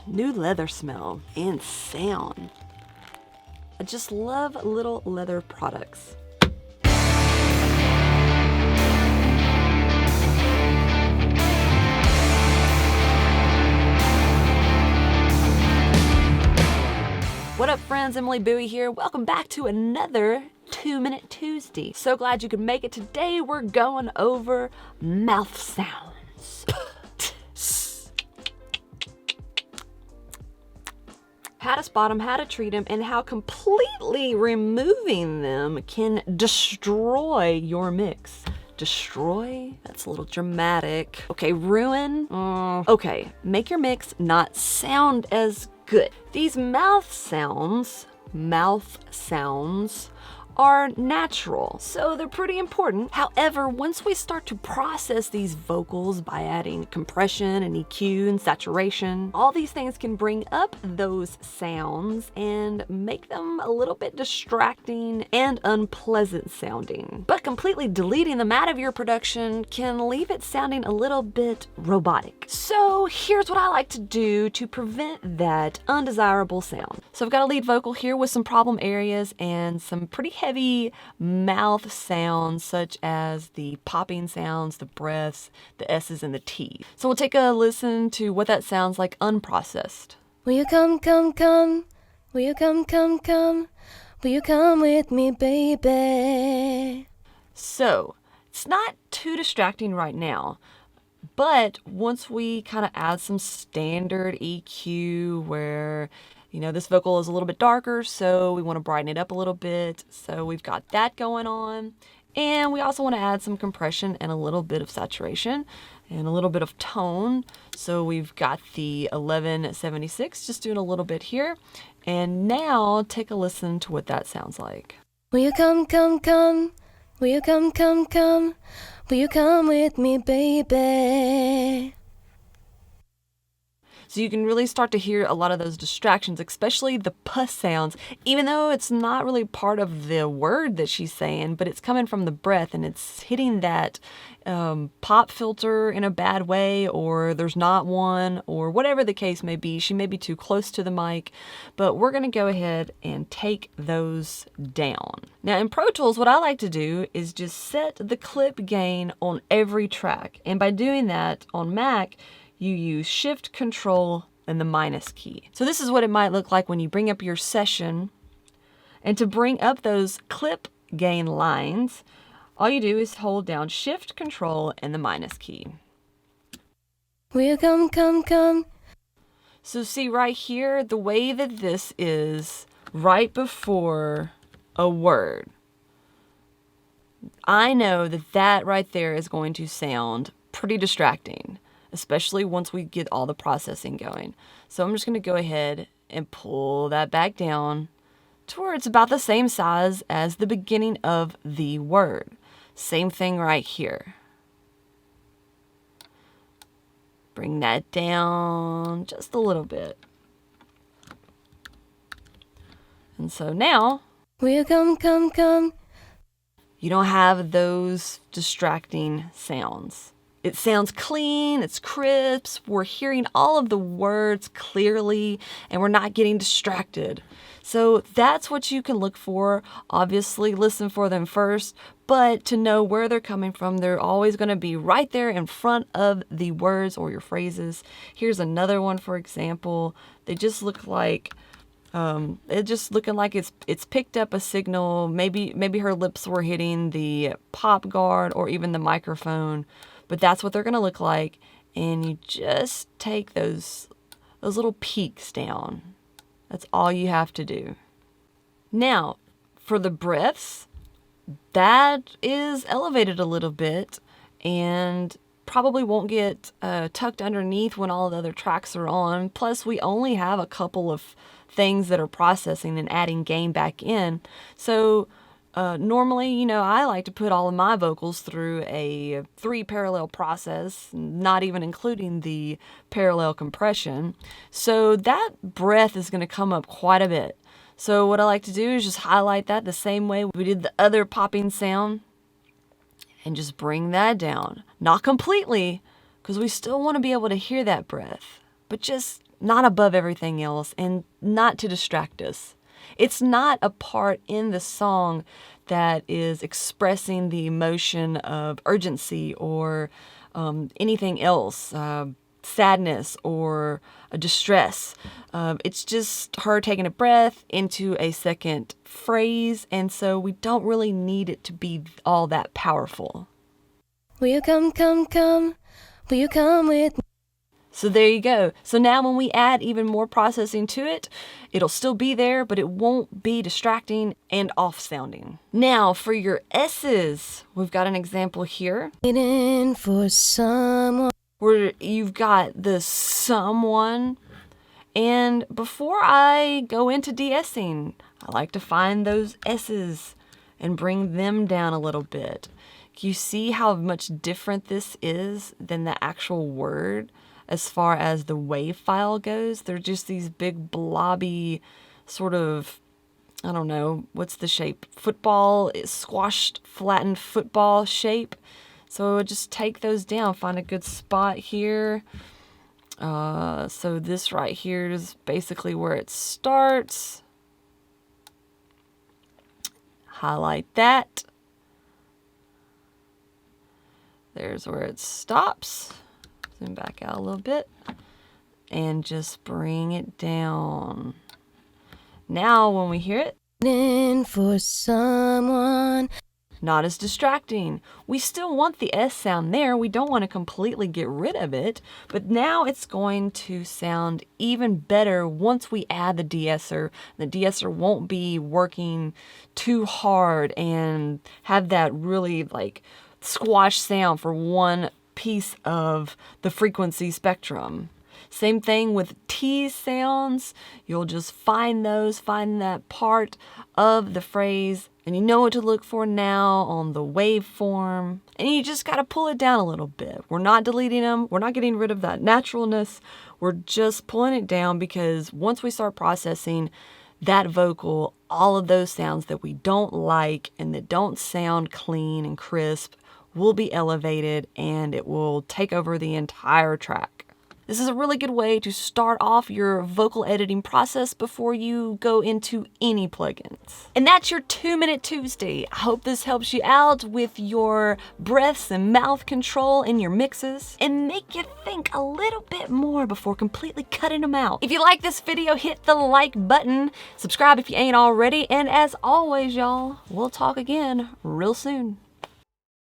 New leather smell and sound. I just love little leather products. What up, friends? Emily Bowie here. Welcome back to another 2-Minute Tuesday. So glad you could make it. Today we're going over mouth sounds. How to spot them, how to treat them, and how completely removing them can destroy your mix. Destroy? That's a little dramatic. Okay, ruin? Okay, make your mix not sound as good. These mouth sounds are natural, so they're pretty important. However, once we start to process these vocals by adding compression and EQ and saturation, all these things can bring up those sounds and make them a little bit distracting and unpleasant sounding. But completely deleting them out of your production can leave it sounding a little bit robotic. So here's what I like to do to prevent that undesirable sound. So I've got a lead vocal here with some problem areas and some pretty heavy mouth sounds, such as the popping sounds, the breaths, the S's, and the T's. So we'll take a listen to what that sounds like unprocessed. Will you come, come, come? Will you come, come, come? Will you come with me, baby? So it's not too distracting right now, but once we kind of add some standard EQ where this vocal is a little bit darker, so we want to brighten it up a little bit. So we've got that going on. And we also want to add some compression and a little bit of saturation and a little bit of tone. So we've got the 1176, just doing a little bit here. And now take a listen to what that sounds like. Will you come, come, come? Will you come, come, come? Will you come with me, baby? So you can really start to hear a lot of those distractions, especially the puss sounds, even though it's not really part of the word that she's saying, but it's coming from the breath and it's hitting that pop filter in a bad way, or there's not one, or whatever the case may be. She may be too close to the mic, but we're going to go ahead and take those down. Now in Pro Tools, what I like to do is just set the clip gain on every track. And by doing that on Mac, you use Shift, Control, and the minus key. So this is what it might look like when you bring up your session. And to bring up those clip gain lines, all you do is hold down Shift, Control, and the minus key. Will you come, come, come? So see right here, the way that this is right before a word, I know that that right there is going to sound pretty distracting, especially once we get all the processing going. So I'm just going to go ahead and pull that back down to where it's about the same size as the beginning of the word. Same thing right here. Bring that down just a little bit. And so now, will you come, come, come? You don't have those distracting sounds. It sounds clean, it's crisp, we're hearing all of the words clearly, and we're not getting distracted. So that's what you can look for. Obviously, listen for them first, but to know where they're coming from, they're always going to be right there in front of the words or your phrases. Here's another one, for example. They just look like it's just looking like it's picked up a signal. Maybe her lips were hitting the pop guard or even the microphone. But that's what they're going to look like. And you just take those little peaks down. That's all you have to do. Now, for the breaths, that is elevated a little bit and probably won't get tucked underneath when all the other tracks are on. Plus, we only have a couple of things that are processing and adding gain back in. So normally, I like to put all of my vocals through a 3 parallel process, not even including the parallel compression. So that breath is going to come up quite a bit. So what I like to do is just highlight that the same way we did the other popping sound and just bring that down. Not completely, because we still want to be able to hear that breath, but just not above everything else, and not to distract us. It's not a part in the song that is expressing the emotion of urgency or anything else, sadness or a distress. It's just her taking a breath into a second phrase, and so we don't really need it to be all that powerful. Will you come, come, come? Will you come with me? So there you go. So now when we add even more processing to it, it'll still be there, but it won't be distracting and off-sounding. Now for your S's, we've got an example here Waiting for someone. where you've got the someone. And before I go into de-essing, I like to find those S's and bring them down a little bit. You see how much different this is than the actual word as far as the WAV file goes? They're just these big blobby sort of, I don't know, what's the shape? Football, squashed, flattened football shape. So just take those down, find a good spot here. So this right here is basically where it starts. Highlight that. There's where it stops. Zoom back out a little bit. And just bring it down. Now when we hear it, Waiting for someone. not as distracting. We still want the S sound there. We don't want to completely get rid of it, but now it's going to sound even better once we add the de-esser. The de-esser won't be working too hard and have that really like squash sound for one piece of the frequency spectrum. Same thing with T sounds. You'll just find that part of the phrase, and you know what to look for now on the waveform. And you just got to pull it down a little bit. We're not deleting them. We're not getting rid of that naturalness. We're just pulling it down because once we start processing that vocal, all of those sounds that we don't like and that don't sound clean and crisp will be elevated, and it will take over the entire track. This is a really good way to start off your vocal editing process before you go into any plugins. And that's your 2-Minute Tuesday. I hope this helps you out with your breaths and mouth control in your mixes and make you think a little bit more before completely cutting them out. If you like this video, hit the like button, subscribe if you ain't already, and as always, y'all, we'll talk again real soon.